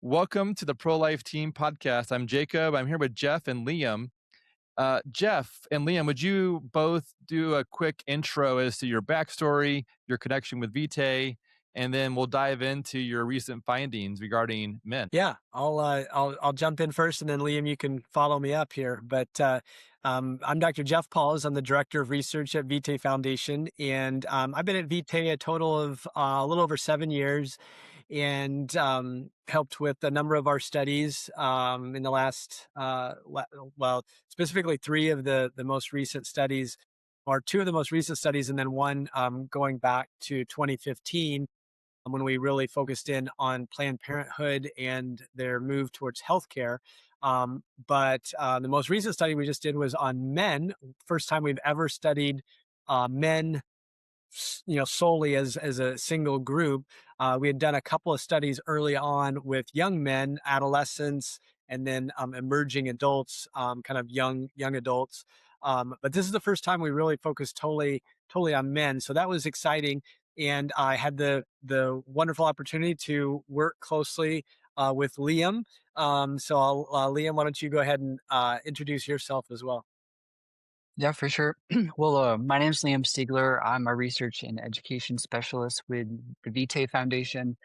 Welcome to the Prolife Team podcast. I'm Jacob. I'm here with Jeff and Liam. Jeff and Liam, would you both do a quick intro as to your backstory, your connection with Vitae, and then we'll dive into your recent findings regarding men? Yeah, I'll jump in first, and then Liam, you can follow me up here. But I'm Dr. Jeff Pauls. I'm the director of research at Vitae Foundation, and I've been at Vitae a total of a little over 7 years, and helped with a number of our studies in the last well, specifically three of the most recent studies, or two of the most recent studies, and then one going back to 2015 when we really focused in on Planned Parenthood and their move towards healthcare. But the most recent study we just did was on men. First time we've ever studied men, solely as a single group. We had done a couple of studies early on with young men, adolescents, and then emerging adults, kind of young adults. But this is the first time we really focused totally on men. So that was exciting, and I had the wonderful opportunity to work closely with Liam. Liam, why don't you go ahead and introduce yourself as well? Yeah, for sure. Well, my name's Liam Seigler. I'm a research and education specialist with the Vitae Foundation.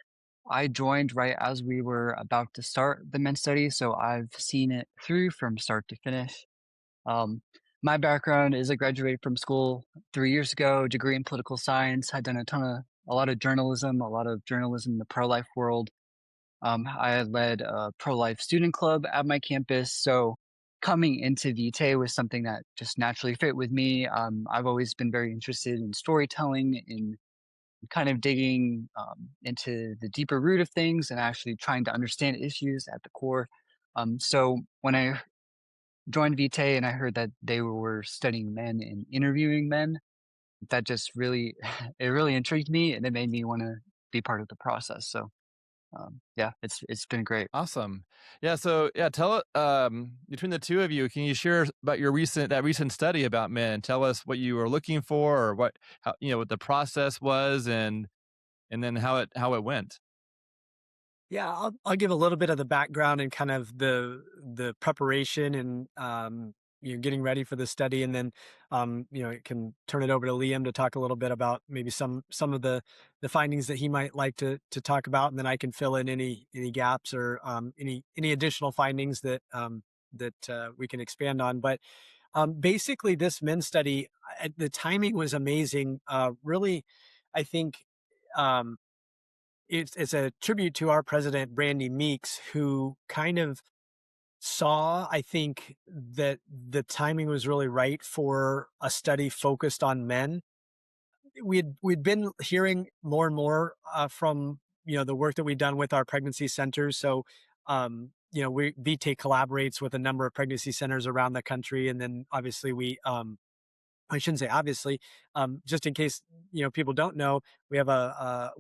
I joined right as we were about to start the men's study, so I've seen it through from start to finish. Um, my background is I graduated from school 3 years ago, degree in political science. I've done a lot of journalism in the pro-life world. I led a pro-life student club at my campus, so coming into Vitae was something that just naturally fit with me. I've always been very interested in storytelling, in kind of digging into the deeper root of things and actually trying to understand issues at the core. So when I joined Vitae and I heard that they were studying men and interviewing men, that just really it really intrigued me and it made me want to be part of the process. So yeah, it's been great. Awesome. Yeah. So yeah, tell between the two of you, can you share about your recent study about men? Tell us what you were looking for, or what the process was, and then how it went. Yeah, I'll give a little bit of the background and kind of the preparation and getting ready for the study, and then it can turn it over to Liam to talk a little bit about maybe some of the findings that he might like to talk about, and then I can fill in any gaps or any additional findings that we can expand on. But basically, this men's study, the timing was amazing. Really, I think. Um, it's a tribute to our president, Brandy Meeks, who kind of saw, I think, that the timing was really right for a study focused on men. We'd been hearing more and more from the work that we've done with our pregnancy centers. So we VT collaborates with a number of pregnancy centers around the country, and then obviously we I shouldn't say obviously, just in case people don't know, we have a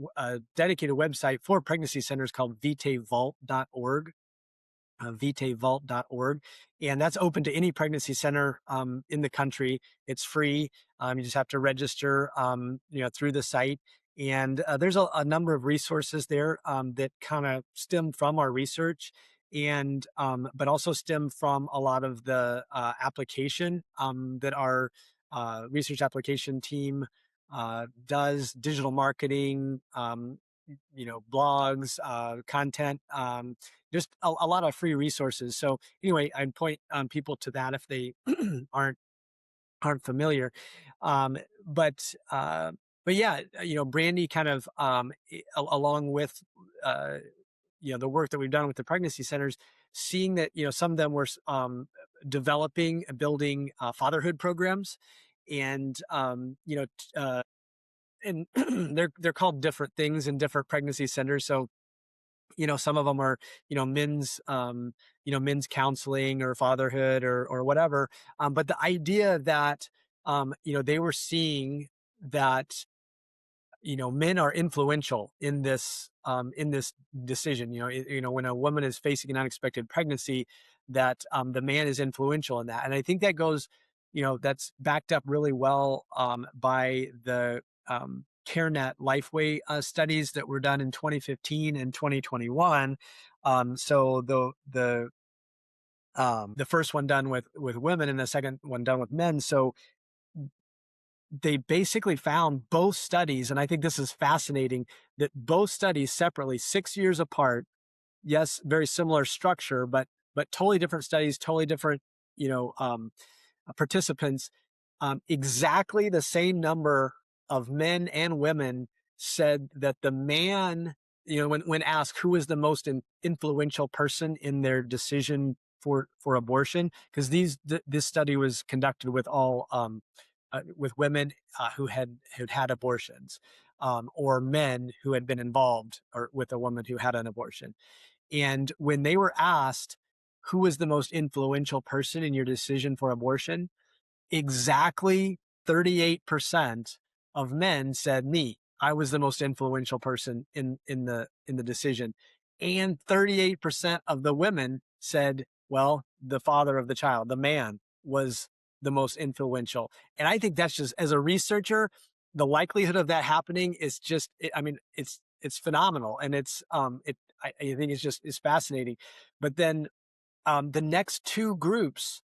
dedicated website for pregnancy centers called vitaevault.org, vitaevault.org, and that's open to any pregnancy center in the country. It's free. You just have to register, through the site. And there's a number of resources there that kind of stem from our research, and but also stem from a lot of the application that our research application team does, digital marketing, blogs, content, just a lot of free resources. So anyway, I'd point people to that if they aren't aren't familiar. Um, but uh, but yeah, Brandy kind of along with uh, the work that we've done with the pregnancy centers, seeing that some of them were developing and building fatherhood programs, and and they're called different things in different pregnancy centers. So some of them are men's counseling or fatherhood or whatever, but the idea that they were seeing that men are influential in this decision. When a woman is facing an unexpected pregnancy, that the man is influential in that. And I think that goes, that's backed up really well by the CareNet Lifeway studies that were done in 2015 and 2021. So the first one done with women and the second one done with men. So they basically found both studies, and I think this is fascinating, that both studies separately, 6 years apart, yes, very similar structure, but totally different studies, totally different, you know, participants, exactly the same number of men and women said that the man, when asked who is the most influential person in their decision for abortion, because this study was conducted with all with women who'd had abortions, or men who had been involved or with a woman who had an abortion. And when they were asked who was the most influential person in your decision for abortion, exactly 38% of men said me. I was the most influential person in the decision. And 38% of the women said, well, the father of the child, the man, was the most influential. And I think that's just, as a researcher, the likelihood of that happening is just, I mean, it's phenomenal. And I think it's fascinating. But then the next two groups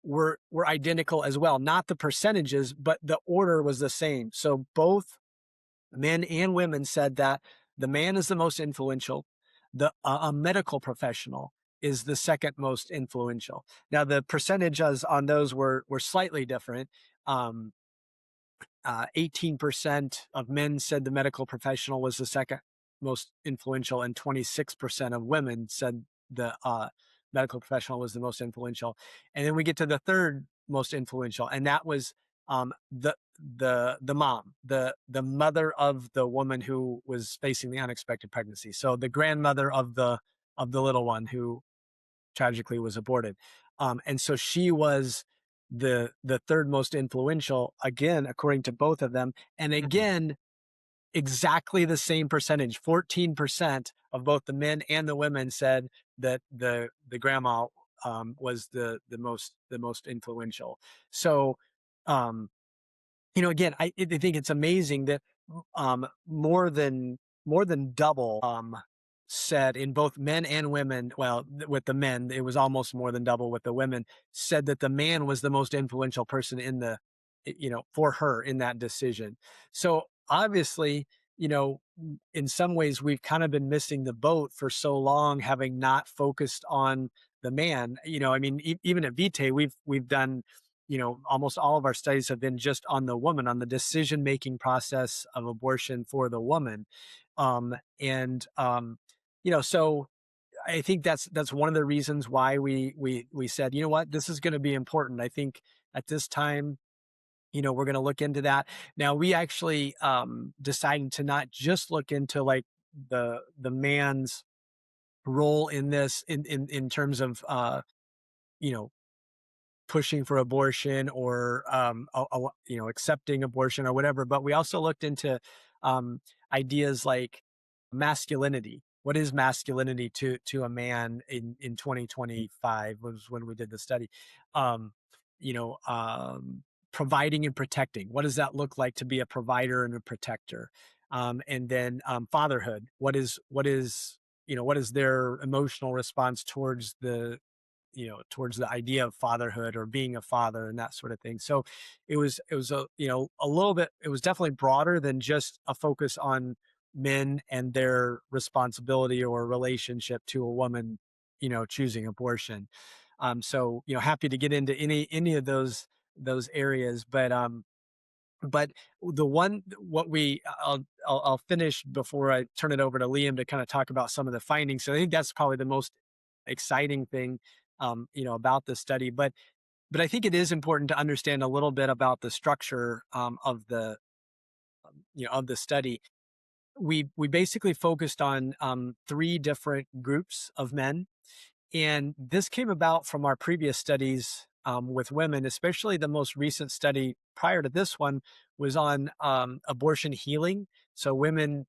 were identical as well. Not the percentages, but the order was the same. So both men and women said that the man is the most influential. A medical professional is the second most influential. Now the percentages on those were slightly different. 18% of men said the medical professional was the second most influential, and 26% of women said the medical professional was the most influential. And then we get to the third most influential, and that was the mom, the mother of the woman who was facing the unexpected pregnancy. So the grandmother of the little one who tragically was aborted. And so she was the third most influential, again, according to both of them. And Mhm. again, exactly the same percentage. 14% of both the men and the women said that the grandma was the most influential. So um, again, I think it's amazing that more than double said in both men and women. Well, with the men, it was almost more than double. With the women, said that the man was the most influential person for her in that decision. So obviously, in some ways, we've kind of been missing the boat for so long, having not focused on the man. I mean, even at Vitae, we've done, almost all of our studies have been just on the woman, on the decision making process of abortion for the woman. And so I think that's one of the reasons why we said, you know what, this is going to be important. I think at this time, we're going to look into that. Now we actually decided to not just look into like the man's role in this in terms of you know pushing for abortion or accepting abortion or whatever, but we also looked into ideas like masculinity. What is masculinity to a man in 2025 was when we did the study. um you know um Providing and protecting, what does that look like to be a provider and a protector? And then fatherhood, what is their emotional response towards the idea of fatherhood or being a father and that sort of thing. So it was a little bit, it was definitely broader than just a focus on men and their responsibility or relationship to a woman, choosing abortion. So, happy to get into any of those areas, but the one what we I'll finish before I turn it over to Liam to kind of talk about some of the findings. So I think that's probably the most exciting thing about the study. But I think it is important to understand a little bit about the structure of the study. We basically focused on three different groups of men, and this came about from our previous studies with women, especially the most recent study prior to this one was on abortion healing. So women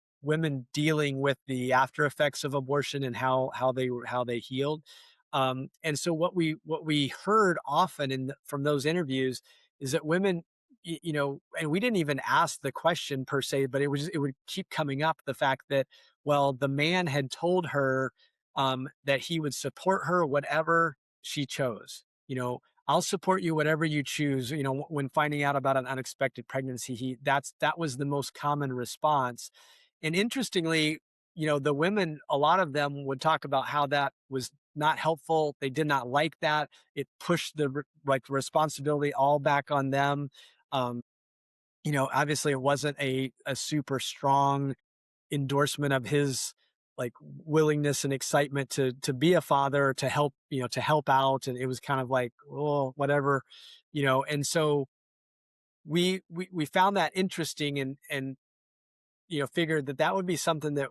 dealing with the after effects of abortion and how they healed. And so what we heard often from those interviews is that women, and we didn't even ask the question per se, but it would keep coming up, the fact that, well, the man had told her that he would support her whatever she chose. I'll support you whatever you choose. When finding out about an unexpected pregnancy, that was the most common response. And interestingly, the women, a lot of them would talk about how that was not helpful. They did not like that. It pushed like responsibility all back on them. Um, Obviously it wasn't a super strong endorsement of his like willingness and excitement to be a father, to help out. And it was kind of like, oh, whatever, and so we found that interesting, and figured that that would be something that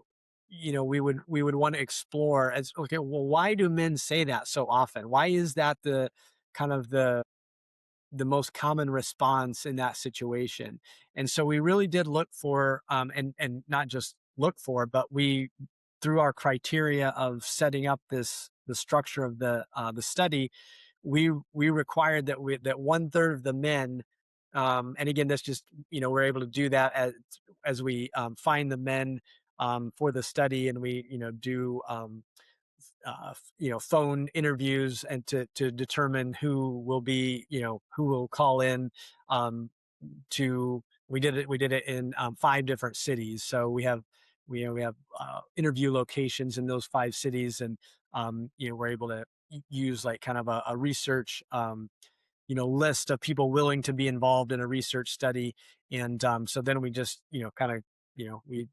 we would want to explore as, okay, well, why do men say that so often? Why is that the kind of the most common response in that situation? And so we really did look for, and not just look for, but we, through our criteria of setting up the structure of the study, we required that 1/3 of the men, and again, that's just, we're able to do that as we find the men for the study, and we do phone interviews, and to determine who will be, who will call in, um, to we did it in 5 different cities. So we have interview locations in those 5 cities, and we're able to use like kind of a research list of people willing to be involved in a research study. And so then we just kind of we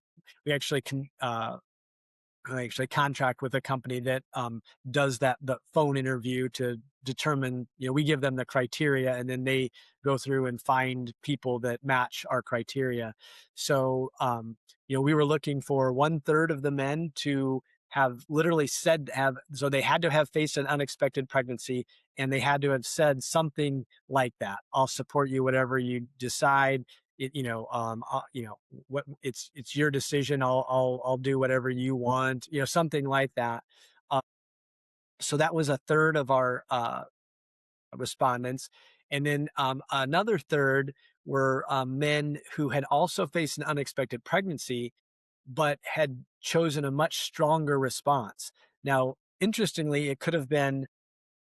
actually can I actually contract with a company that does the phone interview to determine, we give them the criteria, and then they go through and find people that match our criteria. So, we were looking for 1/3 of the men to have literally so they had to have faced an unexpected pregnancy, and they had to have said something like that. I'll support you, whatever you decide. What it's your decision. I'll do whatever you want, something like that. Uh, so that was 1/3 of our respondents. And then another third were men who had also faced an unexpected pregnancy, but had chosen a much stronger response. Now, interestingly, it could have been,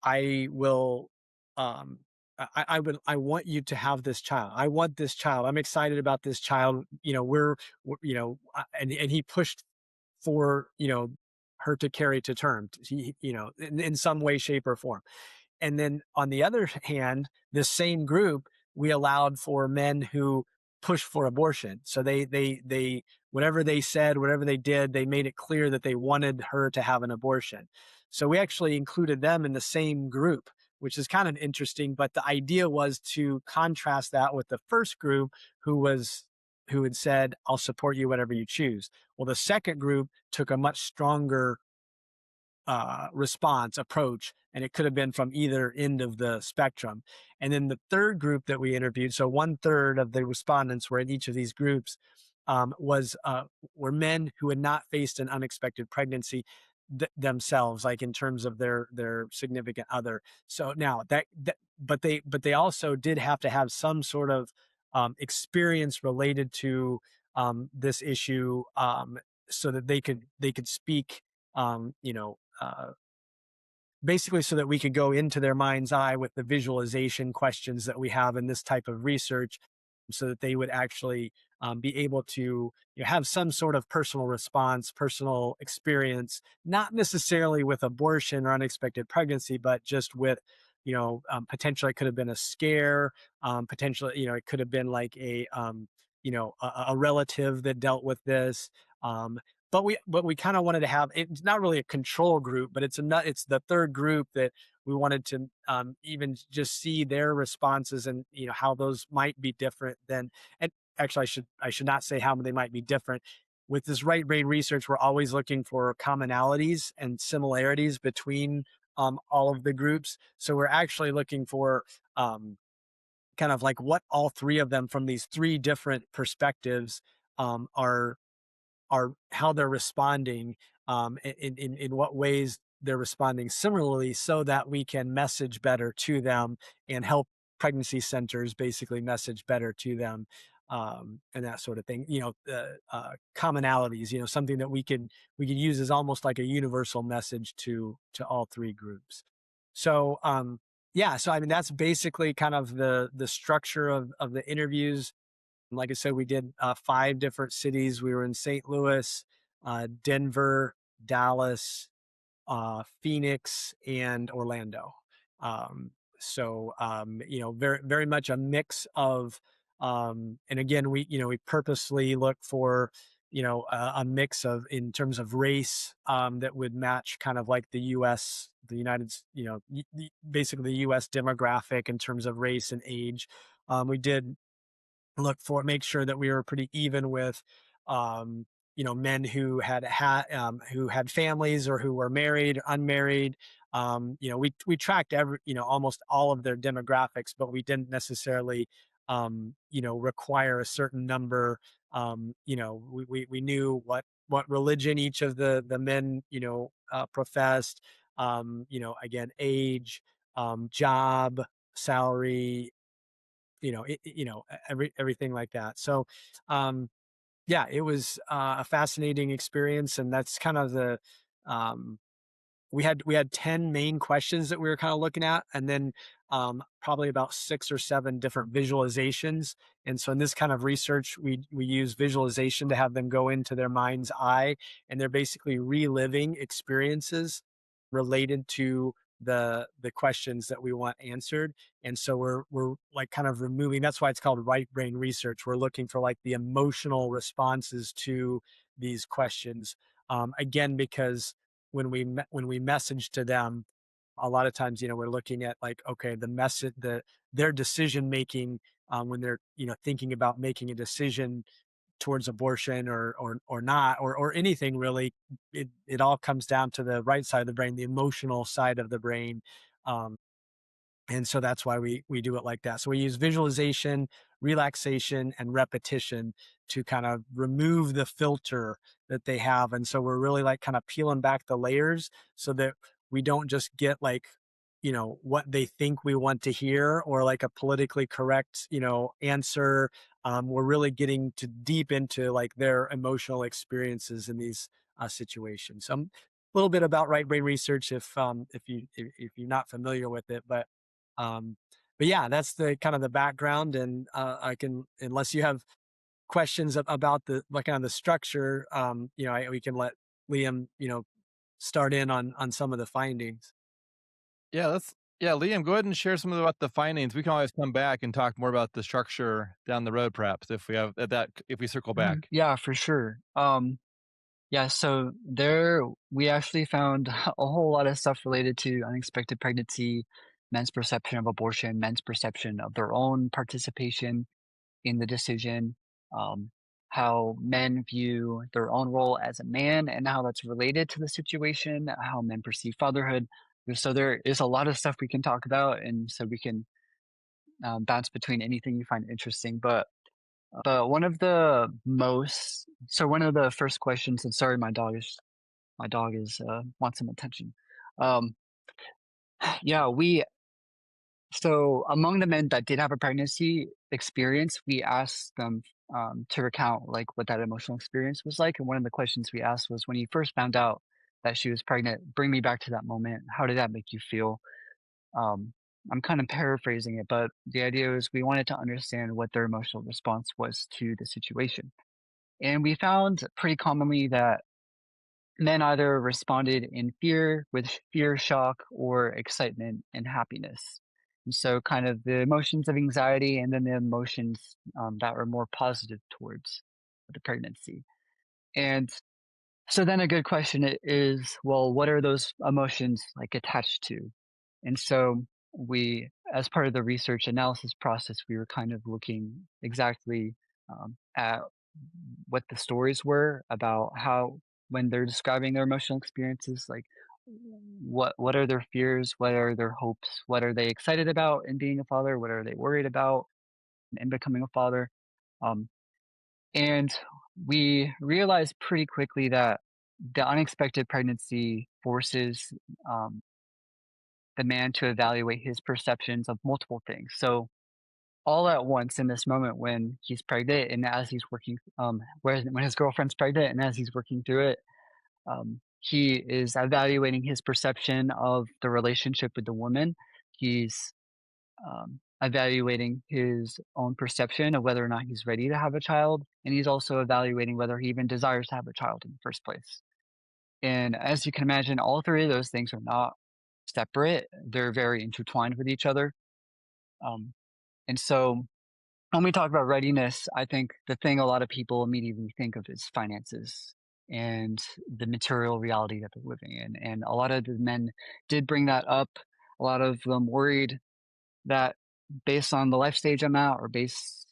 I will, um, I want you to have this child. I want this child. I'm excited about this child. And he pushed for, her to carry to term, in some way, shape, or form. And then on the other hand, this same group, we allowed for men who pushed for abortion. So whatever they said, whatever they did, they made it clear that they wanted her to have an abortion. So we actually included them in the same group, which is kind of interesting. But the idea was to contrast that with the first group, who had said, I'll support you whatever you choose. Well, the second group took a much stronger response approach, and it could have been from either end of the spectrum. And then the third group that we interviewed, so 1/3 of the respondents were in each of these groups, were men who had not faced an unexpected pregnancy themselves, like in terms of their significant other. So now but they also did have to have some sort of experience related to this issue, so that they could speak, um, you know, uh, basically so that we could go into their mind's eye with the visualization questions that we have in this type of research, so that they would actually be able to, have some sort of personal response, personal experience, not necessarily with abortion or unexpected pregnancy, but just with, potentially it could have been a scare, potentially, it could have been like a relative that dealt with this. Um, but we kind of wanted to have, it's not really a control group, but it's the third group that we wanted to even just see their responses, and how those might be different than, and actually I should not say how they might be different. With this right brain research, we're always looking for commonalities and similarities between all of the groups. So we're actually looking for kind of like what all three of them from these three different perspectives are how they're responding, in what ways they're responding similarly, so that we can message better to them and help pregnancy centers basically message better to them. and that sort of thing. Commonalities. Something that we could use as almost like a universal message to all three groups. So yeah, so I mean that's basically kind of the structure of the interviews. Like I said, we did 5 different cities. We were in St. Louis, Denver, Dallas, Phoenix, and Orlando. Very, very much a mix of, and again, we purposely look for, a mix of in terms of race that would match kind of like the U.S., the United, basically the U.S. demographic in terms of race and age. We did make sure that we were pretty even with men who had families or who were married, unmarried. We tracked almost all of their demographics, but we didn't necessarily require a certain number. We knew what religion each of the men professed. Again, age, job, salary, everything like that. So, yeah, it was a fascinating experience, and that's kind of um, we had 10 main questions that we were kind of looking at, and then probably about 6 or 7 different visualizations. And so in this kind of research, we use visualization to have them go into their mind's eye, and they're basically reliving experiences related to the questions that we want answered. And so we're like kind of removing, that's why it's called right brain research. We're looking for like the emotional responses to these questions. Again, because when we message to them, a lot of times, we're looking at like, okay, their decision making, when they're, thinking about making a decision towards abortion or not, or anything really, it all comes down to the right side of the brain, the emotional side of the brain. Um, and so that's why we do it like that. So we use visualization, relaxation, and repetition to kind of remove the filter that they have. And so we're really like kind of peeling back the layers so that we don't just get like, what they think we want to hear or like a politically correct, answer. We're really getting to deep into like their emotional experiences in these situations. A little bit about right brain research if you're not familiar with it, um, but yeah, that's the kind of the background, and I can, unless you have questions about the like on the structure, we can let Liam, start in on some of the findings. Yeah, Liam, go ahead and share some about the findings. We can always come back and talk more about the structure down the road, perhaps if we have if we circle back. Yeah, for sure. Yeah, so there we actually found a whole lot of stuff related to unexpected pregnancy, men's perception of abortion, men's perception of their own participation in the decision, um, how men view their own role as a man and how that's related to the situation, how men perceive fatherhood. So there is a lot of stuff we can talk about, and so we can bounce between anything you find interesting. But one of the first questions, and sorry, my dog is wants some attention. Um, yeah, so among the men that did have a pregnancy experience, we asked them to recount like what that emotional experience was like. And one of the questions we asked was, when you first found out that she was pregnant, bring me back to that moment. How did that make you feel? Um, I'm kind of paraphrasing it, but the idea is we wanted to understand what their emotional response was to the situation. And we found pretty commonly that men either responded in fear, with fear shock, or excitement and happiness. And so, kind of the emotions of anxiety and then the emotions that were more positive towards the pregnancy. And so, then a good question is, well, what are those emotions like attached to? And so, as part of the research analysis process, we were kind of looking exactly at what the stories were about how, when they're describing their emotional experiences, like what are their fears, what are their hopes, what are they excited about in being a father, what are they worried about in becoming a father. um, and we realized pretty quickly that the unexpected pregnancy forces um, the man to evaluate his perceptions of multiple things. So all at once in this moment when he's pregnant and as he's working, when his girlfriend's pregnant and as he's working through it, he is evaluating his perception of the relationship with the woman. He's evaluating his own perception of whether or not he's ready to have a child. And he's also evaluating whether he even desires to have a child in the first place. And as you can imagine, all three of those things are not separate. They're very intertwined with each other. And so when we talk about readiness, I think the thing a lot of people immediately think of is finances and the material reality that they're living in. And a lot of the men did bring that up. A lot of them worried that based on the life stage I'm at or based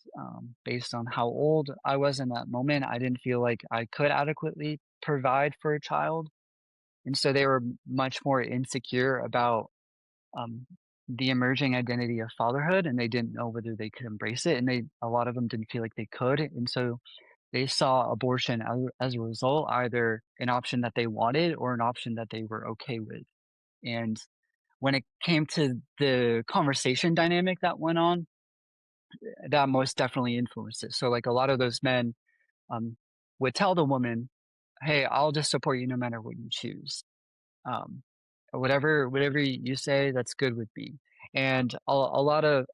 on how old I was in that moment, I didn't feel like I could adequately provide for a child. And so they were much more insecure about um, the emerging identity of fatherhood, and they didn't know whether they could embrace it. And a lot of them didn't feel like they could. And so they saw abortion as a result, either an option that they wanted or an option that they were okay with. And when it came to the conversation dynamic that went on, that most definitely influenced it. So like a lot of those men would tell the woman, "Hey, I'll just support you no matter what you choose. Um, whatever you say, that's good with me." And a lot of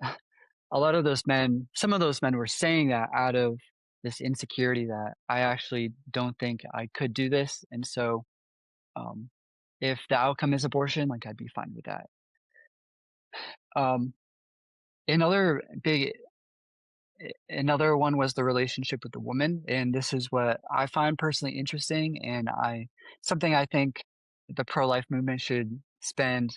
those men, some of those men were saying that out of this insecurity that I actually don't think I could do this. And so, um, if the outcome is abortion, like I'd be fine with that. Um, another big Another one was the relationship with the woman, and this is what I find personally interesting, and something I think the pro-life movement should spend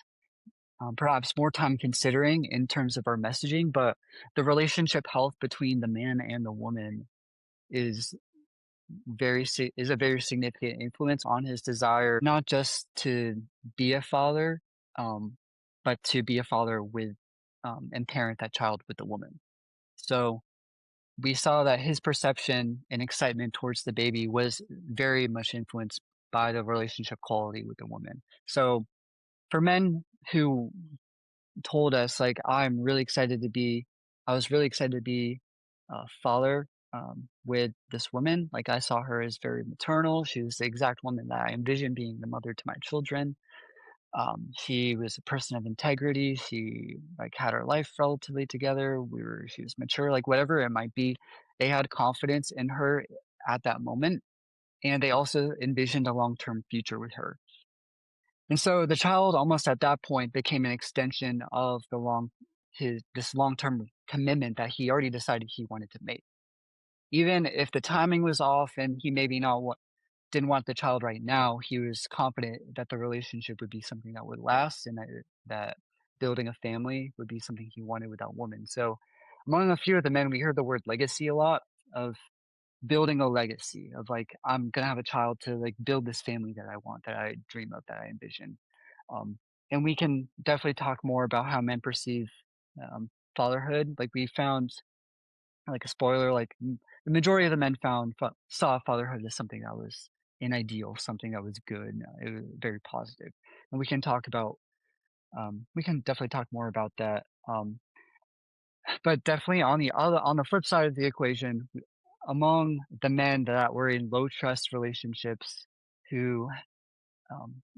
perhaps more time considering in terms of our messaging. But the relationship health between the man and the woman is is a very significant influence on his desire, not just to be a father, but to be a father with and parent that child with the woman. So we saw that his perception and excitement towards the baby was very much influenced by the relationship quality with the woman. So for men who told us like, I was really excited to be a father with this woman. Like I saw her as very maternal. She was the exact woman that I envisioned being the mother to my children. She was a person of integrity. She like had her life relatively together. She was mature, like whatever it might be. They had confidence in her at that moment. And they also envisioned a long-term future with her. And so the child almost at that point became an extension of this long-term commitment that he already decided he wanted to make. Even if the timing was off and he maybe didn't want the child right now, he was confident that the relationship would be something that would last and that building a family would be something he wanted with that woman. So among a few of the men, we heard the word legacy a lot, of building a legacy of like, I'm going to have a child to like build this family that I want, that I dream of, that I envision. And we can definitely talk more about how men perceive fatherhood. Like we found, like a spoiler, like the majority of the men saw fatherhood as something that was an ideal, something that was good. It was very positive. And we can definitely talk more about that. But definitely on the flip side of the equation, among the men that were in low trust relationships who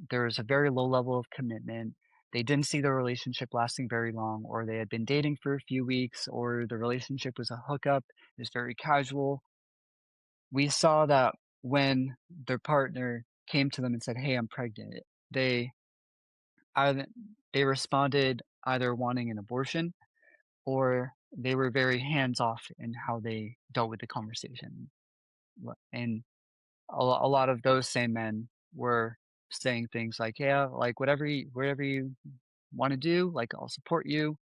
there was a very low level of commitment. They didn't see the relationship lasting very long, or they had been dating for a few weeks, or the relationship was a hookup. It was very casual. We saw that when their partner came to them and said, "Hey, I'm pregnant," they either they responded either wanting an abortion, or they were very hands off in how they dealt with the conversation. And a lot of those same men were saying things like, "Yeah, like whatever you want to do, like I'll support you."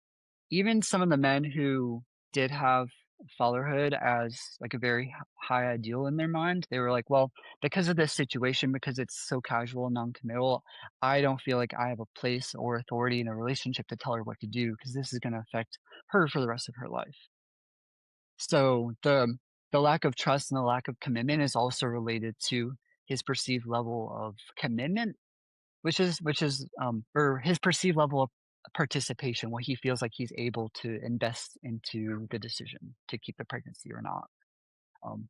Even some of the men who did have fatherhood as like a very high ideal in their mind, they were like, "Well, because of this situation, because it's so casual and non-committal, I don't feel like I have a place or authority in a relationship to tell her what to do because this is going to affect her for the rest of her life." So the lack of trust and the lack of commitment is also related to his perceived level of commitment, or his perceived level of participation, what he feels like he's able to invest into the decision to keep the pregnancy or not. Um,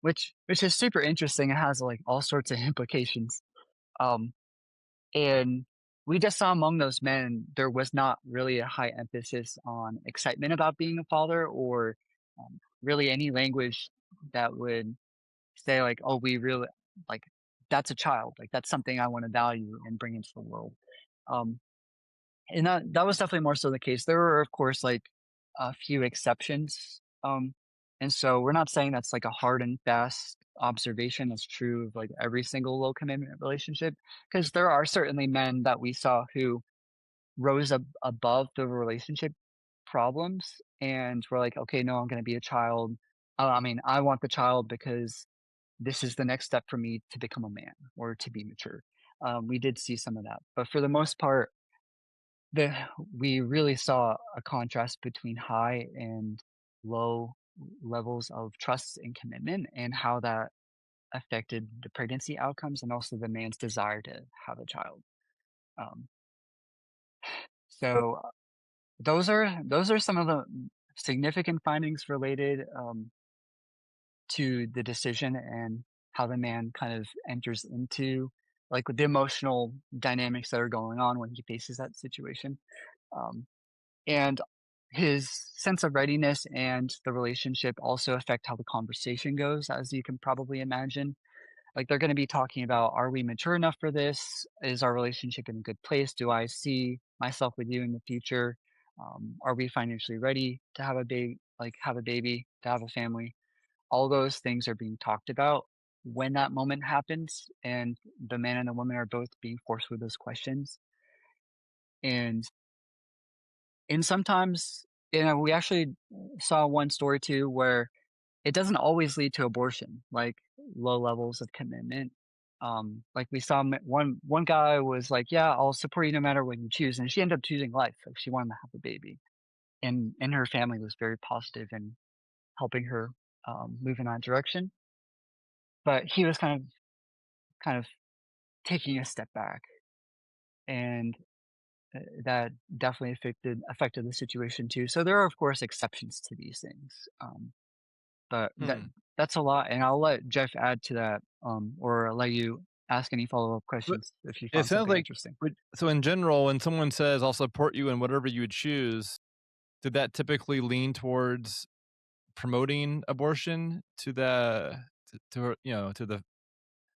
which is super interesting. It has like all sorts of implications. Um, and we just saw among those men there was not really a high emphasis on excitement about being a father, or really any language that would say like, oh, we really like that's a child, like that's something I want to value and bring into the world. Um, and that was definitely more so the case. There were, of course, like a few exceptions. And so we're not saying that's like a hard and fast observation that's true of like every single low commitment relationship, because there are certainly men that we saw who rose above the relationship problems and were like, okay, no, I'm going to be a child. I mean, I want the child because this is the next step for me to become a man or to be mature. We did see some of that, but for the most part, the we really saw a contrast between high and low levels of trust and commitment, and how that affected the pregnancy outcomes and also the man's desire to have a child. Um, so those are some of the significant findings related to the decision and how the man kind of enters into like the emotional dynamics that are going on when he faces that situation. Um, and his sense of readiness and the relationship also affect how the conversation goes, as you can probably imagine. Like they're going to be talking about, are we mature enough for this? Is our relationship in a good place? Do I see myself with you in the future? Are we financially ready to have a baby, like have a baby, to have a family? All those things are being talked about when that moment happens, and the man and the woman are both being forced with those questions. And sometimes, we actually saw one story too where it doesn't always lead to abortion, like low levels of commitment. Like we saw one guy was like, "Yeah, I'll support you no matter what you choose," and she ended up choosing life. Like she wanted to have a baby, and her family was very positive in helping her move in that direction. But he was kind of taking a step back, and that definitely affected the situation too. So there are of course exceptions to these things. But Hmm. that's a lot, and I'll let Jeff add to that, or I'll let you ask any follow-up But questions if you it found sounds something like, interesting. so in general, when someone says, "I'll support you in whatever you would choose," did that typically lean towards promoting abortion to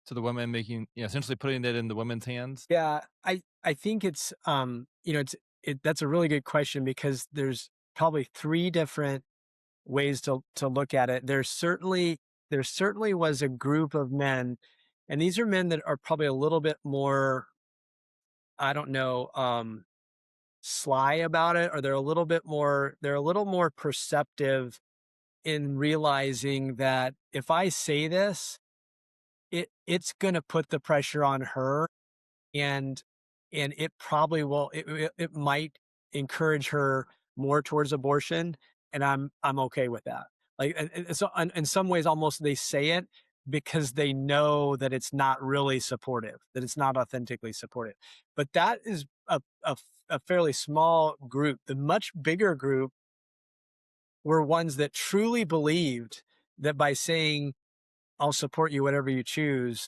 to the women, making, essentially putting it in the women's hands? Yeah, I think it's that's a really good question because there's probably three different ways to look at it. There certainly was a group of men, and these are men that are probably a little bit more, I don't know, sly about it, or they're a little more perceptive in realizing that if I say this, it's gonna put the pressure on her, and it probably will it might encourage her more towards abortion, and I'm okay with that. Like, and so in some ways, almost they say it because they know that it's not really supportive, that it's not authentically supportive. But that is a fairly small group. The much bigger group were ones that truly believed that by saying, "I'll support you whatever you choose,"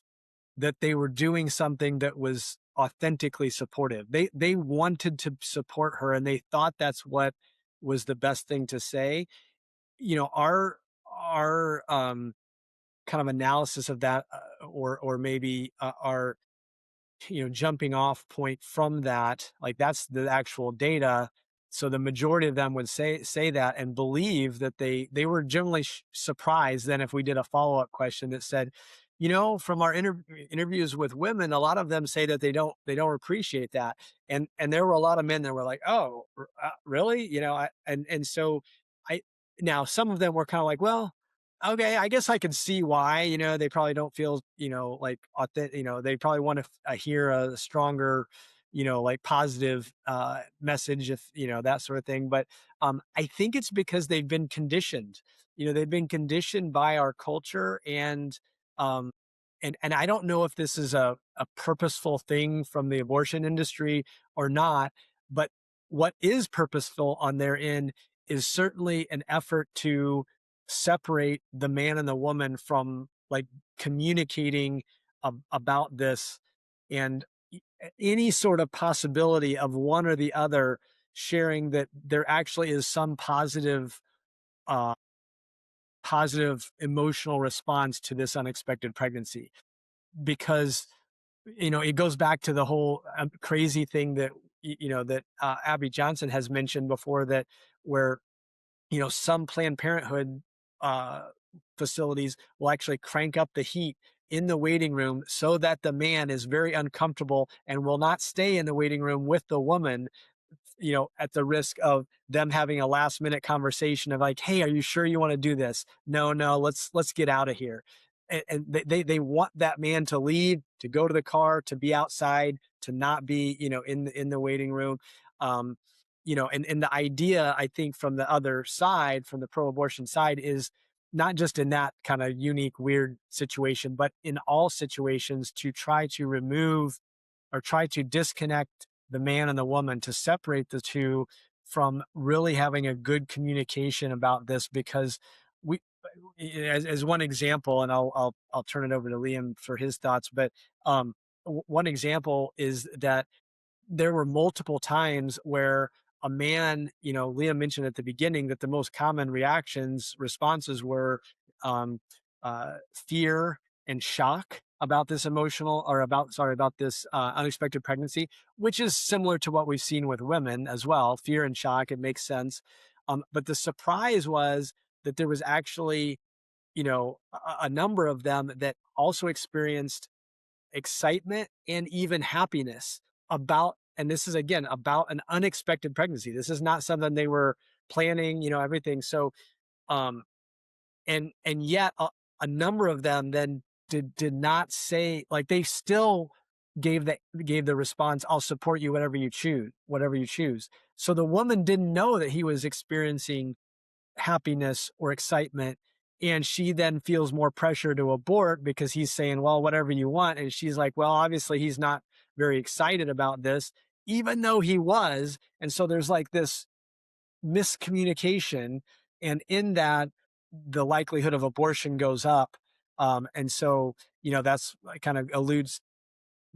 that they were doing something that was authentically supportive. They wanted to support her, and they thought that's what was the best thing to say. Our kind of analysis of that, or maybe our jumping off point from that, like that's the actual data. So the majority of them would say that and believe that they were generally surprised then if we did a follow-up question that said, from our interviews with women, a lot of them say that they don't appreciate that. And there were a lot of men that were like, "Oh, really?" And so I now some of them were kind of like, "Well, okay, I guess I can see why, they probably don't feel, like authentic, they probably want to hear a stronger, like positive message, if, that sort of thing. But I think it's because they've been conditioned. They've been conditioned by our culture, um and I don't know if this is a purposeful thing from the abortion industry or not, but what is purposeful on their end is certainly an effort to separate the man and the woman from like communicating about this, and any sort of possibility of one or the other sharing that there actually is some uh, positive emotional response to this unexpected pregnancy. Because it goes back to the whole crazy thing that that Abby Johnson has mentioned before, that where some Planned Parenthood uh, facilities will actually crank up the heat in the waiting room so that the man is very uncomfortable and will not stay in the waiting room with the woman, at the risk of them having a last minute conversation of like, "Hey, are you sure you want to do this? No, no, let's get out of here." And they want that man to leave, to go to the car, to be outside, to not be, in the waiting room. Um, and the idea, I think, from the other side, from the pro-abortion side, is not just in that kind of unique, weird situation, but in all situations to try to remove or try to disconnect the man and the woman, to separate the two from really having a good communication about this. Because we, as one example, and I'll turn it over to Liam for his thoughts, but one example is that there were multiple times where a man, Liam mentioned at the beginning that the most common responses were fear and shock about this emotional, or about this unexpected pregnancy, which is similar to what we've seen with women as well. Fear and shock, it makes sense. But the surprise was that there was actually, a number of them that also experienced excitement and even happiness about, and this is again about an unexpected pregnancy. This is not something they were planning, everything. So um and yet a number of them then did not say, like, they still gave the response, "I'll support you whatever you choose." So the woman didn't know that he was experiencing happiness or excitement, and she then feels more pressure to abort because he's saying, "Well, whatever you want," and she's like, "Well, obviously he's not very excited about this," even though he was. And so there's like this miscommunication, and in that, the likelihood of abortion goes up. And so, that's kind of alludes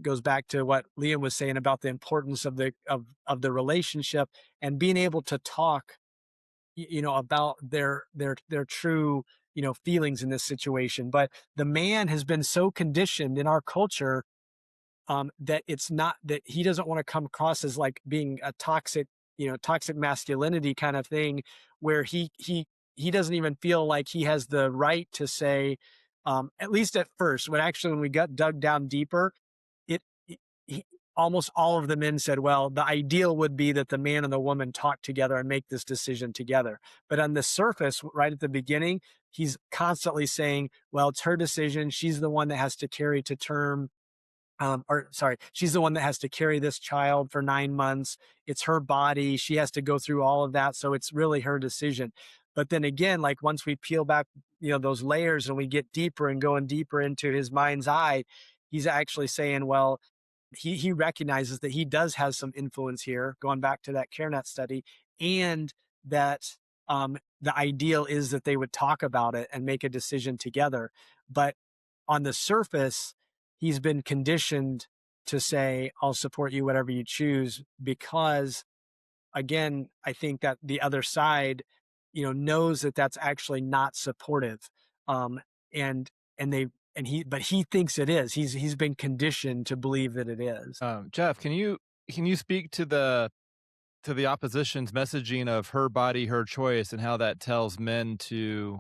goes back to what Liam was saying about the importance of the relationship, and being able to talk, about their true, feelings in this situation. But the man has been so conditioned in our culture, that it's not, that he doesn't want to come across as like being a toxic masculinity kind of thing, where he doesn't even feel like he has the right to say, at least at first, when we got dug down deeper, it, he, almost all of the men said, well, the ideal would be that the man and the woman talk together and make this decision together. But on the surface, right at the beginning, he's constantly saying, well, it's her decision. She's the one that has to carry to term, or sorry, she's the one that has to carry this child for 9 months. It's her body. She has to go through all of that. So it's really her decision. But then again, like, once we peel back, those layers, and we get deeper and going deeper into his mind's eye, he's actually saying, well, he recognizes that he does have some influence here, going back to that CareNet study, and that the ideal is that they would talk about it and make a decision together. But on the surface, he's been conditioned to say, "I'll support you whatever you choose," because, again, I think that the other side, knows that that's actually not supportive. Um, and and they and he but he thinks it is. He's been conditioned to believe that it is. Jeff, can you speak to the opposition's messaging of her body, her choice, and how that tells men to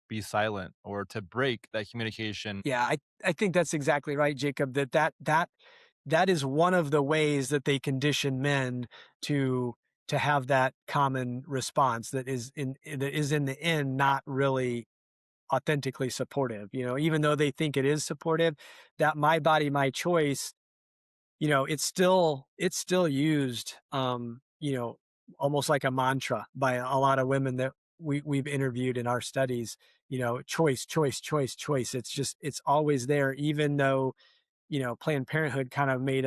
be silent or to break that communication? Yeah, I think that's exactly right, Jacob. That is one of the ways that they condition men to have that common response that is in the end not really authentically supportive. Even though they think it is supportive, that my body, my choice, it's still used, almost like a mantra by a lot of women that we've interviewed in our studies. Choice, choice, choice, choice. It's always there, even though, Planned Parenthood kind of made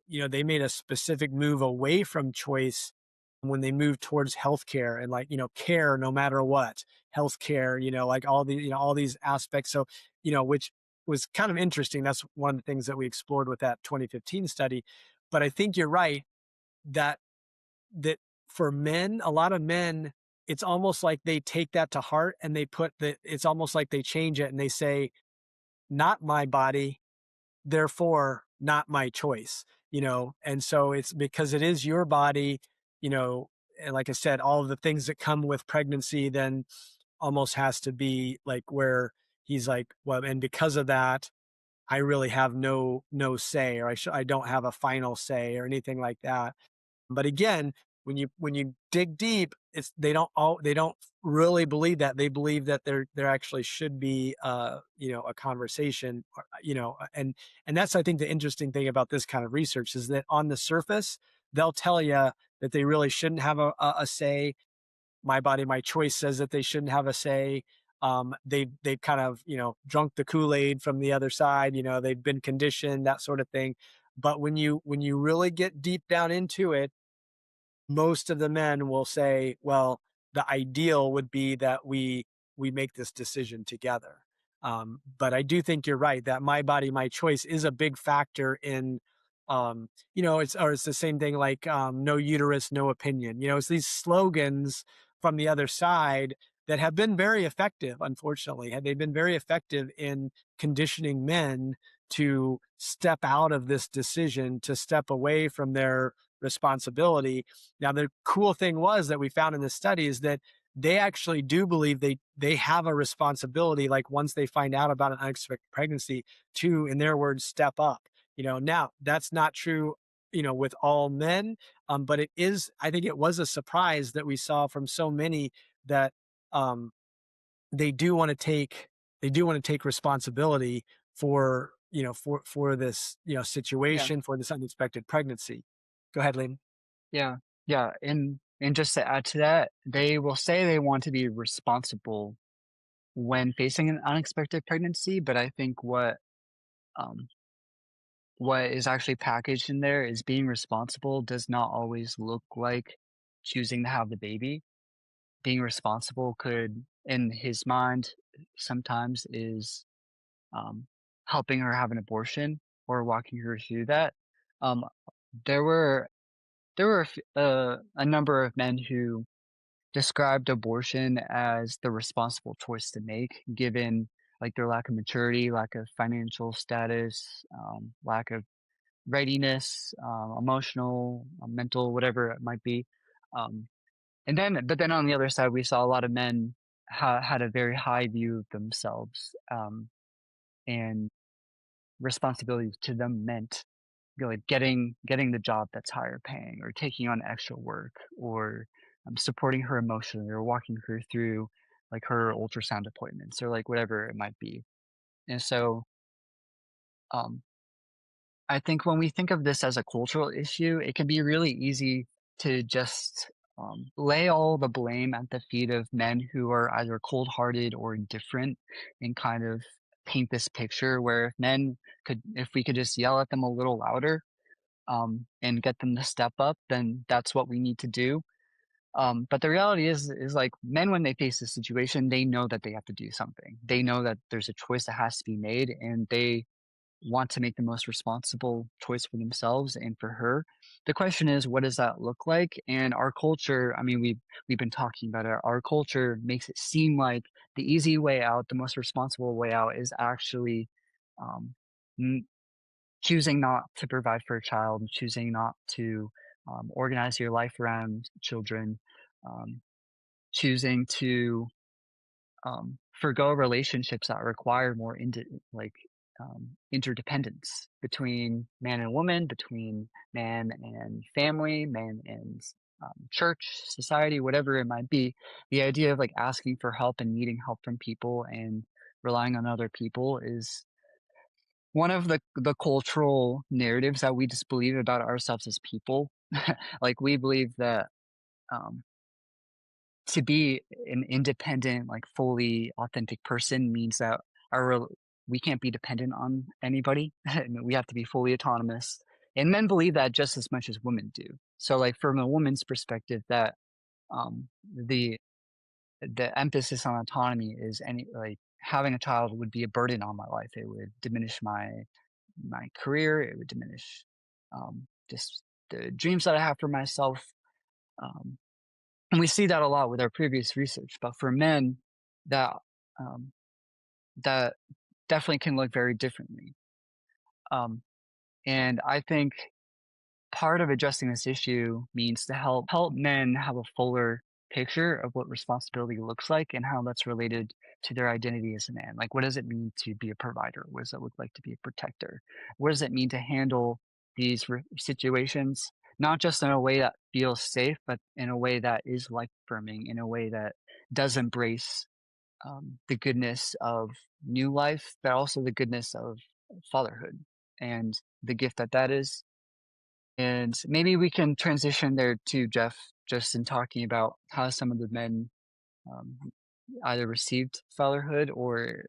they made a specific move away from choice when they moved towards healthcare and like, care no matter what, healthcare, like all these aspects. So, which was kind of interesting. That's one of the things that we explored with that 2015 study. But I think you're right that that for men, a lot of men, it's almost like they take that to heart and they put that it's almost like they change it and they say, not my body, therefore not my choice, and so it's because it is your body, you know and like I said, all of the things that come with pregnancy then almost has to be like where he's like, well, and because of that I really have no say, or I don't have a final say or anything like that. But again, when you dig deep, it's they don't really believe that. They believe that there actually should be a conversation, and that's, I think, the interesting thing about this kind of research is that on the surface, they'll tell you that they really shouldn't have a say. My body, my choice says that they shouldn't have a say. They've kind of, drunk the Kool-Aid from the other side. They've been conditioned, that sort of thing. But when you really get deep down into it, most of the men will say, well, the ideal would be that we make this decision together. But I do think you're right that my body, my choice is a big factor in, it's the same thing like no uterus, no opinion. It's these slogans from the other side that have been very effective, unfortunately. They've been very effective in conditioning men to step out of this decision, to step away from their responsibility. Now, the cool thing was that we found in this study is that they actually do believe they have a responsibility, like once they find out about an unexpected pregnancy, to, in their words, step up. Now that's not true, with all men, but it is. I think it was a surprise that we saw from so many that um, they do want to take responsibility for for this Yeah. situation, for this unexpected pregnancy. Go ahead, Liam. Yeah. Yeah. And just to add to that, they will say they want to be responsible when facing an unexpected pregnancy, but I think um what is actually packaged in there is being responsible does not always look like choosing to have the baby. Being responsible could, in his mind, sometimes is um, helping her have an abortion or walking her through that. Um, there were a number of men who described abortion as the responsible choice to make, given like their lack of maturity, lack of financial status, lack of readiness, emotional, mental, whatever it might be. Um, but then on the other side, we saw a lot of men had a very high view of themselves, and responsibility to them meant, like getting the job that's higher paying, or taking on extra work, or supporting her emotionally, or walking her through like her ultrasound appointments, or like whatever it might be. And so, um, I think when we think of this as a cultural issue, it can be really easy to just lay all the blame at the feet of men who are either cold-hearted or indifferent, and kind of paint this picture where if we could just yell at them a little louder, and get them to step up, then that's what we need to do. But the reality is like men, when they face this situation, they know that they have to do something. They know that there's a choice that has to be made, and they want to make the most responsible choice for themselves and for her. The question is, what does that look like? And our culture, I mean, we've been talking about it. Our culture makes it seem like the easy way out, the most responsible way out, is actually um, n- choosing not to provide for a child, choosing not to organize your life around children, um, choosing to forgo relationships that require more interdependence between man and woman, between man and family, man and church, society, whatever it might be. The idea of like asking for help and needing help from people and relying on other people is one of the cultural narratives that we just believe about ourselves as people. Like we believe that um, to be an independent, like fully authentic person means that our we can't be dependent on anybody. We have to be fully autonomous, And men believe that just as much as women do. So like from a woman's perspective, that um, the emphasis on autonomy is any like having a child would be a burden on my life. It would diminish my career. It would diminish just the dreams that I have for myself. Um, and we see that a lot with our previous research. But for men, that um, that definitely can look very differently. Um, and I think part of addressing this issue means to help men have a fuller picture of what responsibility looks like and how that's related to their identity as a man. Like, what does it mean to be a provider? What does it look like to be a protector? What does it mean to handle these situations, not just in a way that feels safe, but in a way that is life affirming, in a way that does embrace the goodness of new life, but also the goodness of fatherhood and the gift that that is. And maybe we can transition there too, Jeff, just in talking about how some of the men um, either received fatherhood or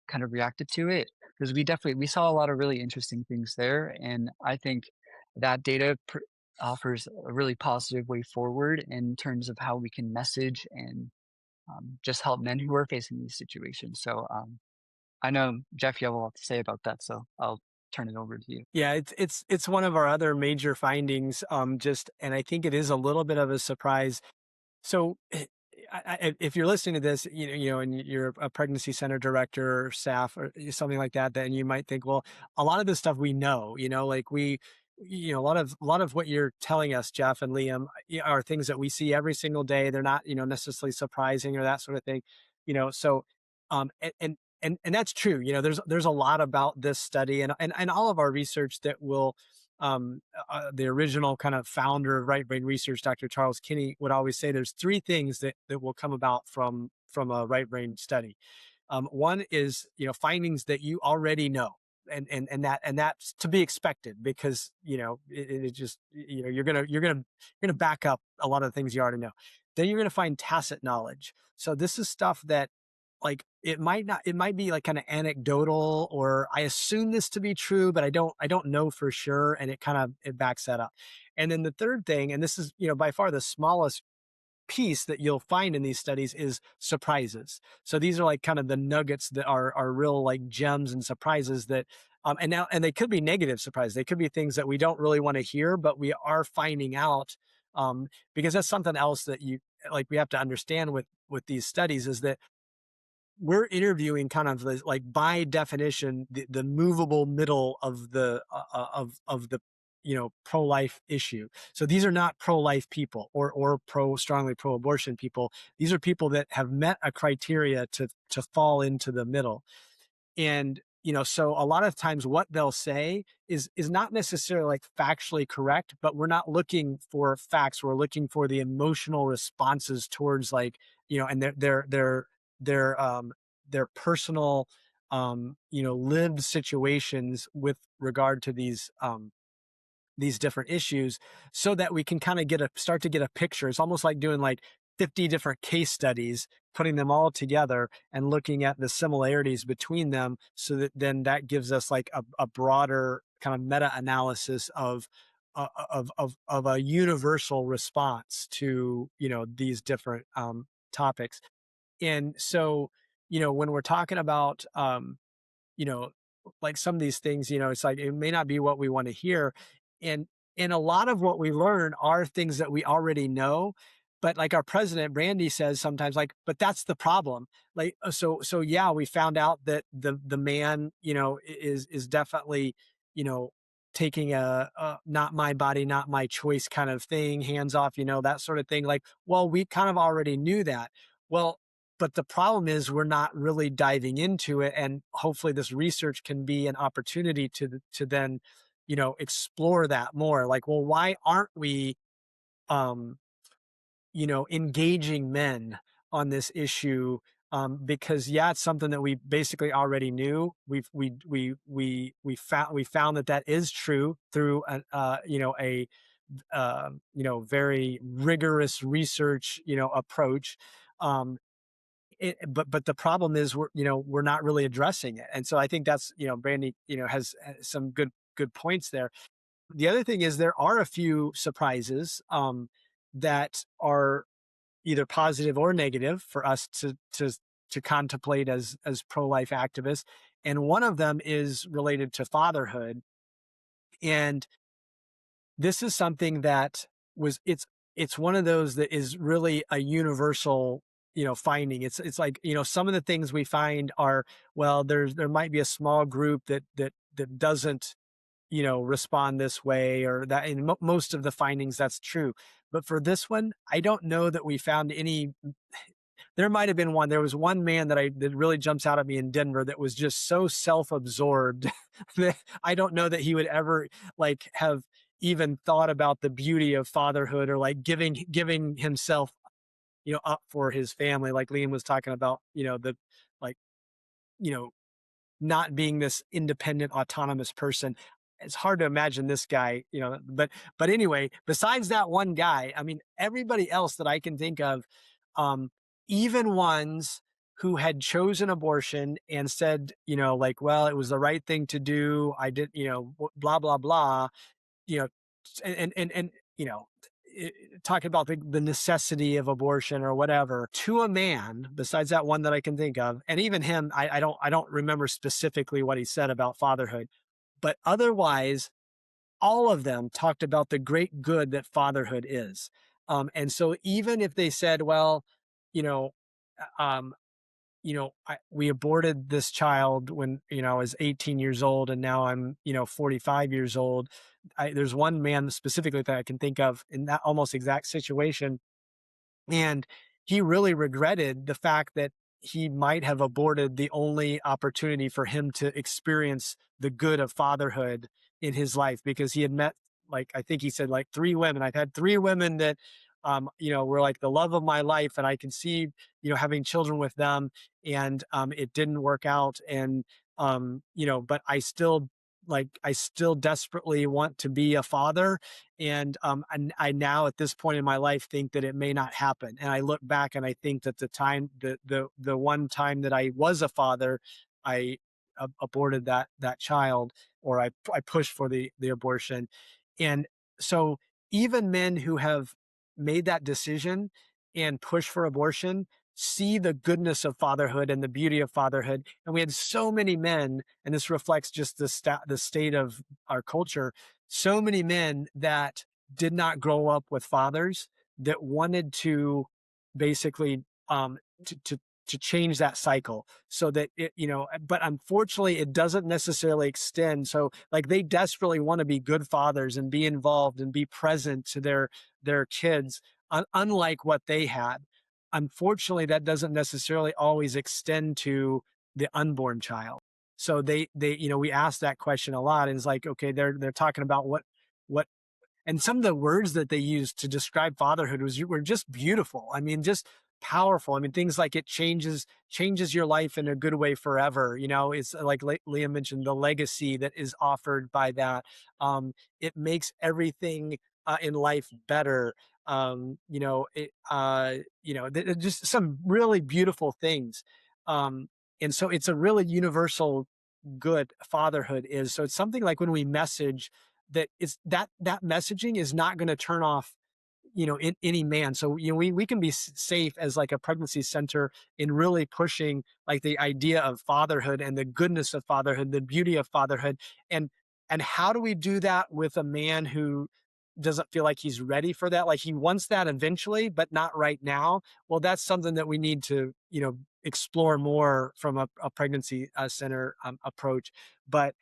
kind of reacted to it. Because we saw a lot of really interesting things there, and I think that data offers a really positive way forward in terms of how we can message and just help men who are facing these situations. So I know Jeff, you have a lot to say about that, so I'll turn it over to you. Yeah, it's one of our other major findings. Just and I think it is a little bit of a surprise. So, if you're listening to this, and you're a pregnancy center director or staff or something like that, then you might think, well, a lot of this stuff we know, like a lot of what you're telling us, Jeff and Liam, are things that we see every single day. They're not, necessarily surprising or that sort of thing, So, and that's true. There's a lot about this study and all of our research that will the original kind of founder of right brain research, Dr. Charles Kinney, would always say there's three things that will come about from a right brain study. One is findings that you already know, and that's to be expected because it just you're gonna back up a lot of the things you already know. Then you're gonna find tacit knowledge. So this is stuff that like it might be like kind of anecdotal, or I assume this to be true, but I don't know for sure, and it backs that up. And then the third thing, and this is by far the smallest piece that you'll find in these studies, is surprises. So these are like kind of the nuggets that are real like gems and surprises that and they could be negative surprises. They could be things that we don't really want to hear, but we are finding out because that's something else that we have to understand with these studies, is that we're interviewing kind of like by definition the movable middle of the pro-life issue. So these are not pro-life people or strongly pro-abortion people. These are people that have met a criteria to fall into the middle. And so a lot of times what they'll say is not necessarily like factually correct, but we're not looking for facts. We're looking for the emotional responses towards like and their personal lived situations with regard to these different issues, so that we can kind of start to get a picture. It's almost like doing like 50 different case studies, putting them all together and looking at the similarities between them, so that then that gives us like a broader kind of meta analysis of a universal response to these different topics. And so when we're talking about you know, like some of these things, it's like it may not be what we want to hear. And a lot of what we learn are things that we already know. But like our president Brandy says sometimes, like, but that's the problem. Like, so yeah, we found out that the man, is definitely, you know, taking a not my body, not my choice kind of thing, hands off, that sort of thing. Like, well, we kind of already knew that. Well, but the problem is we're not really diving into it, and hopefully this research can be an opportunity to then, explore that more. Like, well, why aren't we, um, engaging men on this issue? Because yeah, it's something that we basically already knew. We found that is true through a very rigorous research approach. Um, but the problem is we're not really addressing it. And so I think that's Brandy has some good points there. The other thing is there are a few surprises that are either positive or negative for us to contemplate as pro-life activists. And one of them is related to fatherhood. And this is something that was it's one of those that is really a universal, finding. It's like, some of the things we find are, well, there might be a small group that doesn't, respond this way, or that in most of the findings that's true. But for this one, I don't know that we found any. There might have been one. There was one man that really jumps out at me in Denver that was just so self-absorbed that I don't know that he would ever like have even thought about the beauty of fatherhood, or like giving himself, up for his family. Like Liam was talking about, the like, you know, not being this independent, autonomous person. It's hard to imagine this guy, but anyway, besides that one guy, I mean, everybody else that I can think of, um, even ones who had chosen abortion and said, like, well, it was the right thing to do. I did, blah, blah, blah, you know, and talking about the necessity of abortion or whatever, to a man, besides that one that I can think of, and even him, I don't remember specifically what he said about fatherhood, but otherwise, all of them talked about the great good that fatherhood is. And so even if they said, well, you know, um, we aborted this child when, I was 18 years old, and now I'm, 45 years old. There's one man specifically that I can think of in that almost exact situation, and he really regretted the fact that he might have aborted the only opportunity for him to experience the good of fatherhood in his life, because he had met, like, I think he said, like, three women. I've had three women that, were like the love of my life, and I can see, having children with them, and it didn't work out. And, but I still desperately want to be a father, and I now at this point in my life think that it may not happen. And I look back and I think that the one time that I was a father, I aborted that child, or I pushed for the abortion. And so even men who have made that decision and push for abortion see the goodness of fatherhood and the beauty of fatherhood. And we had so many men, and this reflects just the state of our culture, so many men that did not grow up with fathers, that wanted to basically, to change that cycle, so that but unfortunately it doesn't necessarily extend. So like, they desperately want to be good fathers and be involved and be present to their kids, unlike what they had. Unfortunately, that doesn't necessarily always extend to the unborn child. So we ask that question a lot, and it's like, okay, they're talking about what and some of the words that they used to describe fatherhood were just beautiful. I mean, just powerful. I mean, things like it changes your life in a good way forever. It's like Liam mentioned, the legacy that is offered by that. It makes everything in life better. Just some really beautiful things. And so it's a really universal good fatherhood is. So it's something like when we message, that messaging is not going to turn off, in any man. So, we can be safe as like a pregnancy center in really pushing like the idea of fatherhood and the goodness of fatherhood, the beauty of fatherhood. And how do we do that with a man who doesn't feel like he's ready for that? Like, he wants that eventually, but not right now. Well, that's something that we need to, explore more from a pregnancy center approach. But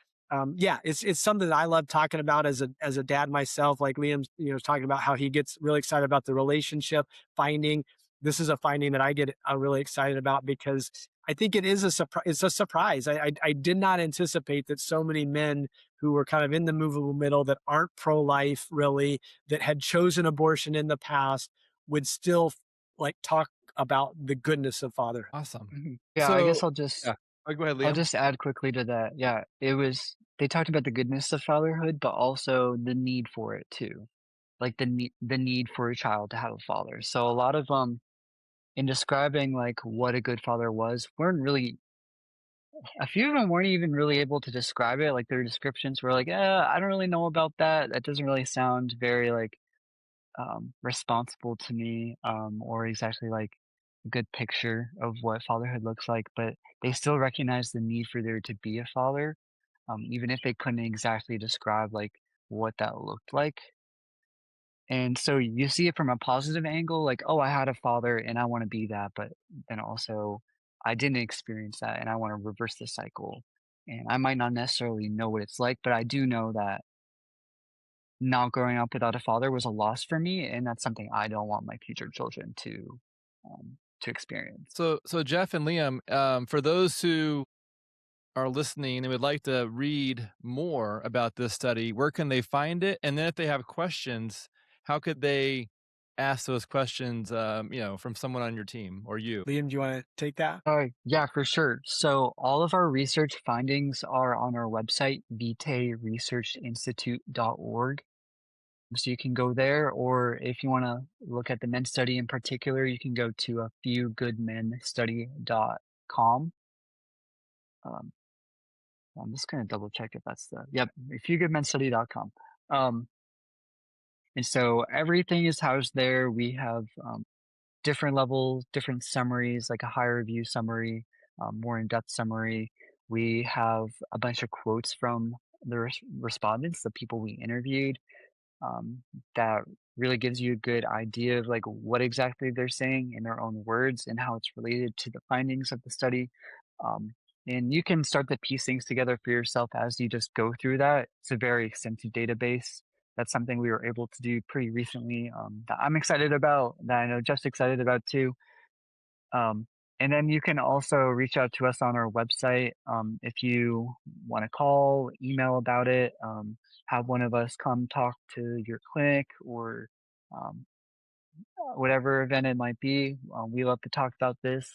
yeah, it's something that I love talking about as a dad myself. Like Liam's, talking about how he gets really excited about the relationship finding. This is a finding that I get really excited about, because I think it is a surprise. It's a surprise. I did not anticipate that so many men who were kind of in the movable middle, that aren't pro-life really, that had chosen abortion in the past, would still like talk about the goodness of fatherhood. Awesome. Yeah, I guess So yeah. Oh, go ahead, I'll Liam. just add quickly to that. Yeah, they talked about the goodness of fatherhood, but also the need for it too. Like the need for a child to have a father. So a lot of in describing like what a good father was, weren't really A few of them weren't even really able to describe it. Like their descriptions were like, I don't really know about that. That doesn't really sound very like responsible to me, or exactly like a good picture of what fatherhood looks like. But they still recognize the need for there to be a father, even if they couldn't exactly describe like what that looked like. And so you see it from a positive angle, like, oh, I had a father and I want to be that, but then also I didn't experience that and I want to reverse the cycle. And I might not necessarily know what it's like, but I do know that not growing up without a father was a loss for me, and that's something I don't want my future children to experience. So Jeff and Liam, for those who are listening and would like to read more about this study, where can they find it? And then if they have questions, how could they ask those questions, from someone on your team or you? Liam, do you want to take that? Yeah, for sure. So all of our research findings are on our website, viteresearchinstitute.org. So you can go there, or if you want to look at the men's study in particular, you can go to a fewgoodmenstudy.com. Um, I'm just going to double check if that's yep, fewgoodmenstudy.com. And so everything is housed there. We have different levels, different summaries, like a higher review summary, more in-depth summary. We have a bunch of quotes from the respondents, the people we interviewed, um, that really gives you a good idea of like what exactly they're saying in their own words and how it's related to the findings of the study. Um, and you can start to piece things together for yourself as you just go through that. It's a very extensive database. That's something we were able to do pretty recently, that I'm excited about, that I know Jeff's excited about too. Um, and then you can also reach out to us on our website, if you want to call, email about it, have one of us come talk to your clinic or um, whatever event it might be. We love to talk about this,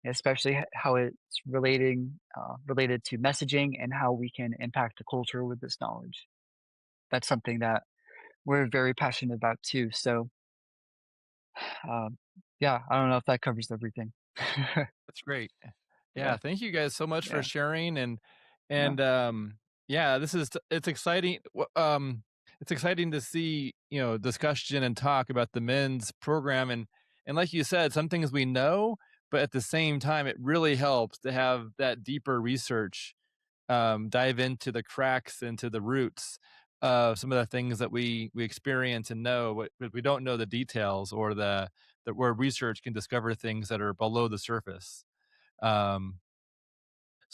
especially how it's related to messaging and how we can impact the culture with this knowledge. That's something that we're very passionate about too. So, um, yeah, I don't know if that covers everything. That's great. Yeah, Yeah, thank you guys so much for yeah, sharing yeah. and yeah, this is it's exciting. It's exciting to see, discussion and talk about the men's program and like you said, some things we know, but at the same time it really helps to have that deeper research dive into the cracks, into the roots of some of the things that we experience and know, but we don't know the details or the that where research can discover things that are below the surface. Um,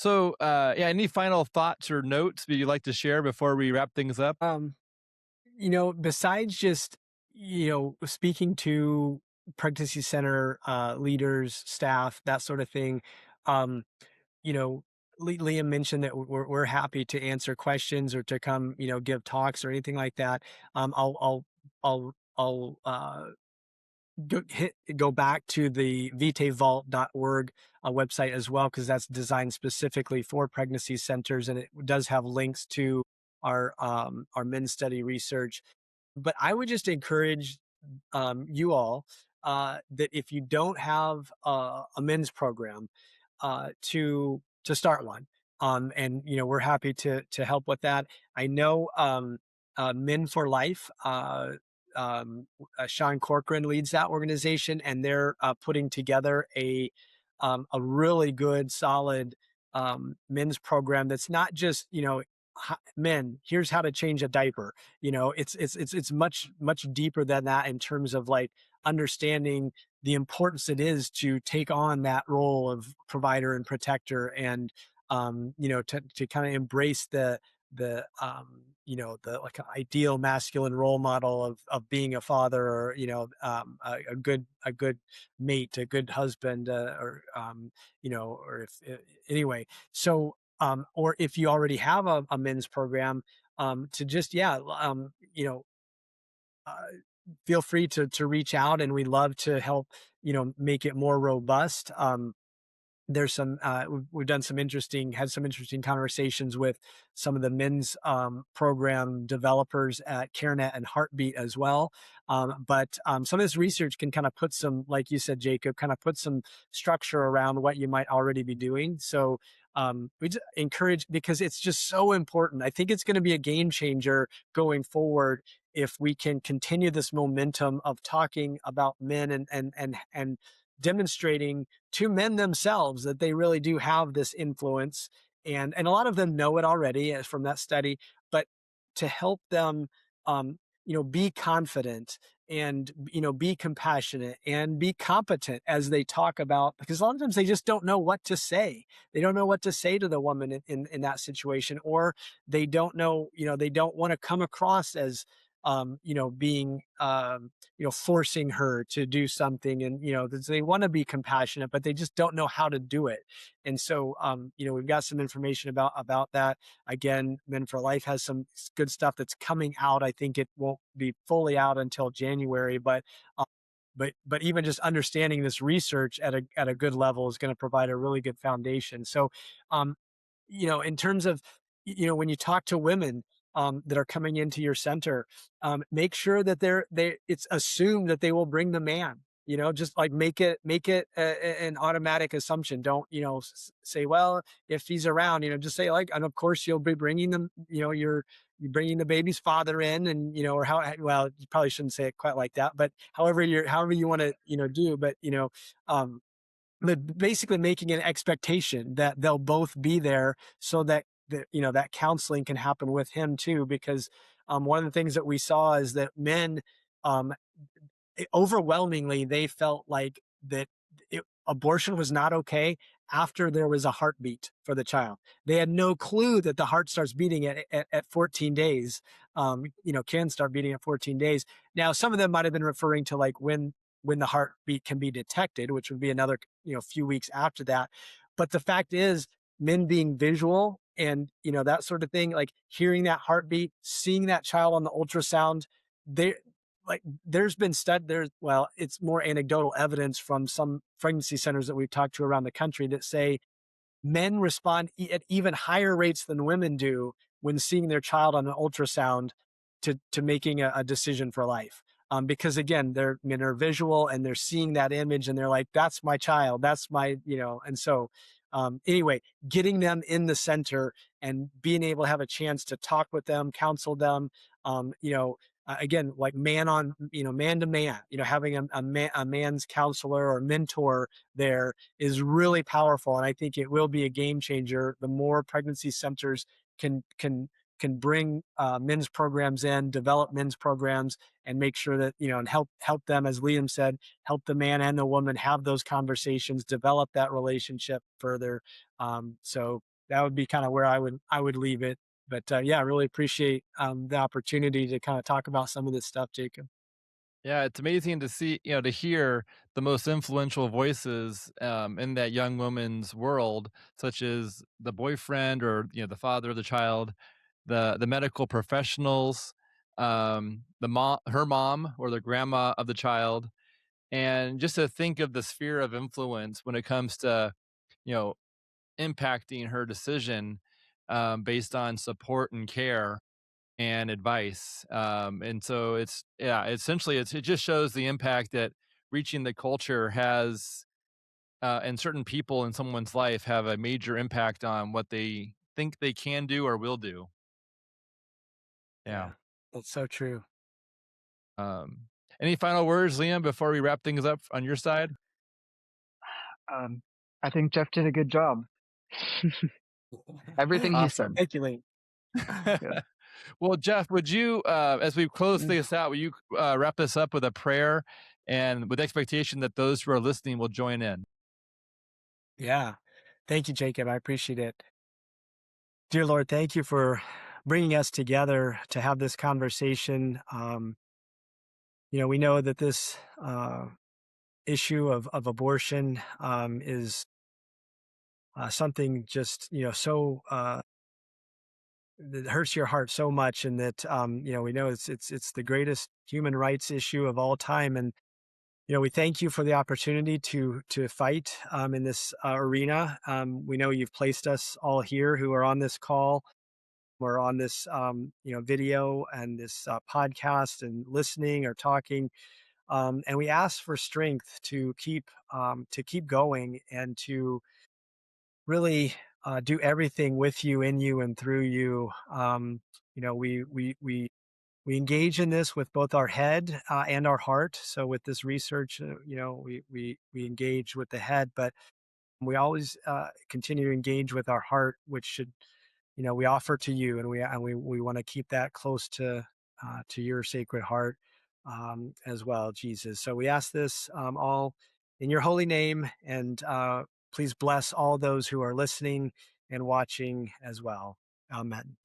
yeah, any final thoughts or notes that you'd like to share before we wrap things up? Um, besides just, speaking to pregnancy center leaders, staff, that sort of thing, um, you know, Liam mentioned that we're happy to answer questions or to come, give talks or anything like that. I'll go back to the vitaevault.org website as well, because that's designed specifically for pregnancy centers, and it does have links to our men's study research. But I would just encourage you all that if you don't have a men's program, to start one. And we're happy to help with that. I know Men for Life. Sean Corcoran leads that organization, and they're putting together a really good, solid men's program that's not just men. Here's how to change a diaper. It's much deeper than that in terms of like understanding the importance it is to take on that role of provider and protector, and to kind of embrace the like ideal masculine role model of being a father, or a good mate, a good husband, or or if anyway. So or if you already have a men's program, to just uh, feel free to reach out, and we love to help make it more robust. there's some we've done some had some interesting conversations with some of the men's program developers at CareNet and Heartbeat as well. But some of this research can kind of put some, like you said, Jacob, kind of put some structure around what you might already be doing. So we just encourage, because it's just so important. I think it's going to be a game changer going forward if we can continue this momentum of talking about men and demonstrating to men themselves that they really do have this influence, and a lot of them know it already as from that study, but to help them be confident and be compassionate and be competent as they talk about, because a lot of times they just don't know what to say. They don't know what to say to the woman in that situation, or they don't know, they don't want to come across as being forcing her to do something, and they want to be compassionate, but they just don't know how to do it. And so we've got some information about that. Again, Men for Life has some good stuff that's coming out. I think it won't be fully out until January, but even just understanding this research at a good level is going to provide a really good foundation. So um in terms of, when you talk to women that are coming into your center, make sure that it's assumed that they will bring the man. Just like make it an automatic assumption. Don't say, well, if he's around, just say, like, and of course you'll be bringing them. You're bringing the baby's father in, and or how, well, you probably shouldn't say it quite like that, but however you want to do, but um, but basically making an expectation that they'll both be there, so that that counseling can happen with him too. Because one of the things that we saw is that men, um, overwhelmingly, they felt like that abortion was not okay after there was a heartbeat for the child. They had no clue that the heart starts beating at 14 days. Can start beating at 14 days. Now, some of them might have been referring to like when the heartbeat can be detected, which would be another few weeks after that. But the fact is, men being visual and that sort of thing, like hearing that heartbeat, seeing that child on the ultrasound, they like there's been well, it's more anecdotal evidence from some pregnancy centers that we've talked to around the country that say men respond at even higher rates than women do when seeing their child on an ultrasound to making a decision for life. Because again, men are visual and they're seeing that image and they're like, that's my child, that's my, and so anyway, getting them in the center and being able to have a chance to talk with them, counsel them, again, like man to man, having a man's counselor or mentor there is really powerful. And I think it will be a game changer. The more pregnancy centers can bring men's programs in, develop men's programs, and make sure that and help them, as Liam said, help the man and the woman have those conversations, develop that relationship further. So that would be kind of where I would leave it. But yeah, I really appreciate the opportunity to kind of talk about some of this stuff, Jacob. Yeah, it's amazing to see, to hear the most influential voices in that young woman's world, such as the boyfriend or the father of the child, the medical professionals, her mom or the grandma of the child, and just to think of the sphere of influence when it comes to you know impacting her decision based on support and care and advice. And so essentially it just shows the impact that reaching the culture has, and certain people in someone's life have a major impact on what they think they can do or will do. Yeah. Yeah, that's so true. Um, any final words, Liam, before we wrap things up on your side? Um, I think Jeff did a good job. Everything he Awesome. said. Thank you, Lee. Yeah. Well, Jeff, would you, as we close Mm. this out, will you wrap this up with a prayer and with expectation that those who are listening will join in? Yeah. Thank you, Jacob. I appreciate it. Dear Lord, thank you for bringing us together to have this conversation. We know that this issue of abortion is something just, so that hurts your heart so much, and that we know it's the greatest human rights issue of all time, and We thank you for the opportunity to fight in this arena. We know you've placed us all here who are on this call, or on this video and this podcast and listening or talking. And we ask for strength to keep going and to really do everything with you, in you, and through you. We engage in this with both our head and our heart. So with this research, we engage with the head, but we always continue to engage with our heart, which should, we offer to you, and we want to keep that close to your sacred heart as well, Jesus. So we ask this all in your holy name, and please bless all those who are listening and watching as well. Amen.